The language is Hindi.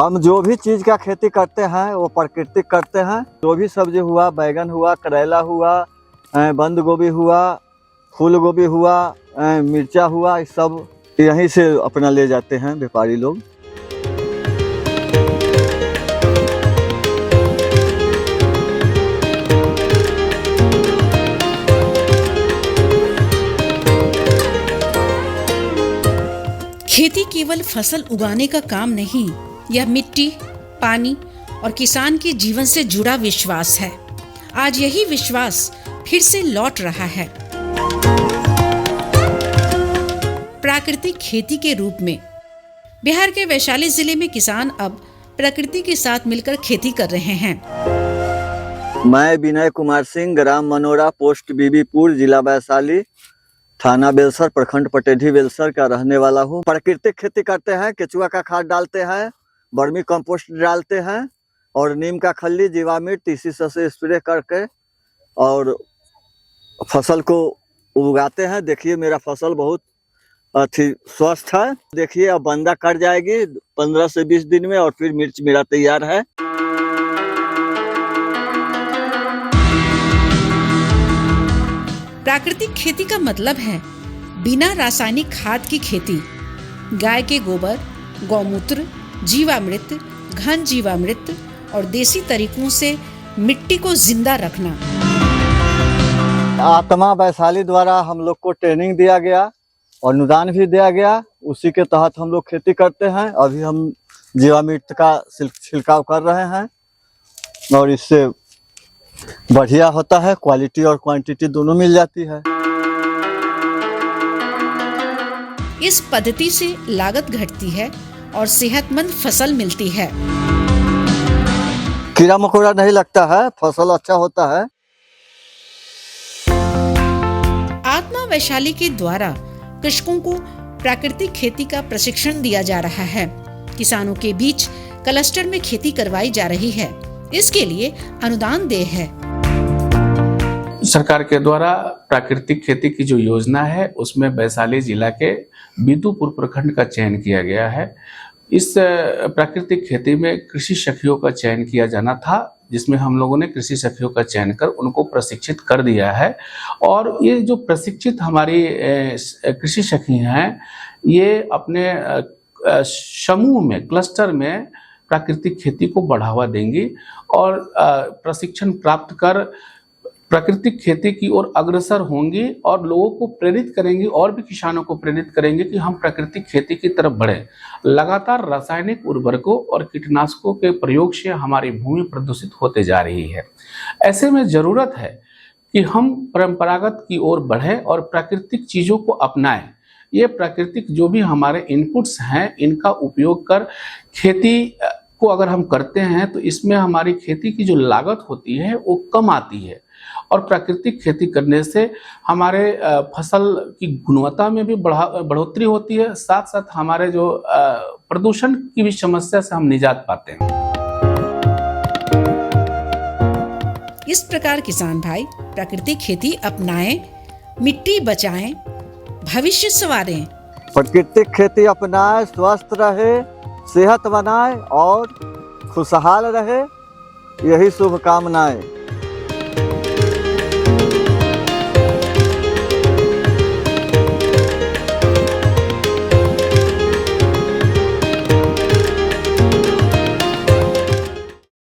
हम जो भी चीज़ का खेती करते हैं वो प्राकृतिक करते हैं। जो भी सब्जी हुआ, बैगन हुआ, करेला हुआ, बंद गोभी हुआ, फूल गोभी हुआ, मिर्चा हुआ, ये सब यहीं से अपना ले जाते हैं व्यापारी लोग। खेती केवल फसल उगाने का काम नहीं, यह मिट्टी, पानी और किसान के जीवन से जुड़ा विश्वास है। आज यही विश्वास फिर से लौट रहा है। प्राकृतिक खेती के रूप में बिहार के वैशाली जिले में किसान अब प्रकृति के साथ मिलकर खेती कर रहे हैं। मैं विनय कुमार सिंह, ग्राम मनोरा, पोस्ट बीबीपुर, जिला वैशाली, थाना बेलसर, प्रखंड पटेढ़ी बेलसर का रहने वाला हूँ। प्राकृतिक खेती करते हैं, केचुआ का खाद डालते हैं, वर्मी कंपोस्ट डालते हैं और नीम का खल्ली, जीवामृत, TC से स्प्रे करके और फसल को उगाते हैं। देखिए मेरा फसल बहुत स्वस्थ है। देखिए अब बंदा कट जाएगी 15 से 20 दिन में और फिर मिर्च मेरा तैयार है। प्राकृतिक खेती का मतलब है बिना रासायनिक खाद की खेती। गाय के गोबर, गौमूत्र, जीवामृत, घन जीवामृत और देसी तरीकों से मिट्टी को जिंदा रखना। आत्मा वैशाली द्वारा हम लोग को ट्रेनिंग दिया गया और अनुदान भी दिया गया। उसी के तहत हम लोग खेती करते हैं। अभी हम जीवामृत का छिड़काव कर रहे हैं और इससे बढ़िया होता है, क्वालिटी और क्वांटिटी दोनों मिल जाती है। इस पद्धति से लागत घटती है और सेहतमंद फसल मिलती है। कीड़ा मकोड़ा नहीं लगता है, फसल अच्छा होता है। आत्मा वैशाली के द्वारा कृषकों को प्राकृतिक खेती का प्रशिक्षण दिया जा रहा है। किसानों के बीच क्लस्टर में खेती करवाई जा रही है। इसके लिए अनुदान देय है। सरकार के द्वारा प्राकृतिक खेती की जो योजना है उसमें वैशाली जिला के बिदुपुर प्रखंड का चयन किया गया है। इस प्राकृतिक खेती में कृषि सखियों का चयन किया जाना था, जिसमें हम लोगों ने कृषि सखियों का चयन कर उनको प्रशिक्षित कर दिया है। और ये जो प्रशिक्षित हमारी कृषि सखी हैं, ये अपने समूह में, क्लस्टर में प्राकृतिक खेती को बढ़ावा देंगी और प्रशिक्षण प्राप्त कर प्राकृतिक खेती की ओर अग्रसर होंगी और लोगों को प्रेरित करेंगी और भी किसानों को प्रेरित करेंगे कि हम प्राकृतिक खेती की तरफ बढ़ें। लगातार रासायनिक उर्वरकों और कीटनाशकों के प्रयोग से हमारी भूमि प्रदूषित होते जा रही है। ऐसे में जरूरत है कि हम परंपरागत की ओर बढ़ें और प्राकृतिक चीज़ों को अपनाएं। ये प्राकृतिक जो भी हमारे इनपुट्स हैं, इनका उपयोग कर खेती को अगर हम करते हैं तो इसमें हमारी खेती की जो लागत होती है वो कम आती है और प्राकृतिक खेती करने से हमारे फसल की गुणवत्ता में भी बढ़ोतरी होती है। साथ साथ हमारे जो प्रदूषण की भी समस्या से हम निजात पाते हैं। इस प्रकार किसान भाई प्राकृतिक खेती अपनाएं, मिट्टी बचाएं, भविष्य संवारें। प्राकृतिक खेती अपनाएं, स्वस्थ रहे, सेहत बनाए और खुशहाल रहे, यही शुभकामनाएं।